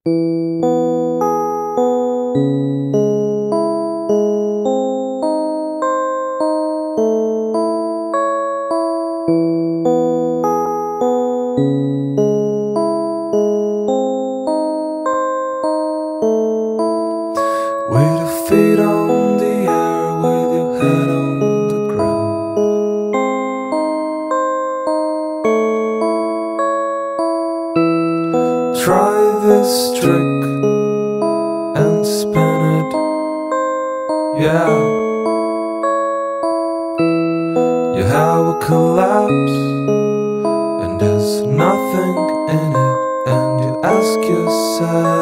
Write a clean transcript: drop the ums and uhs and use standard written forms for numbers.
With your feet on the air, with your head on the ground. Try this trick and spin it, yeah. You have a collapse and there's nothing in it, and you ask yourself,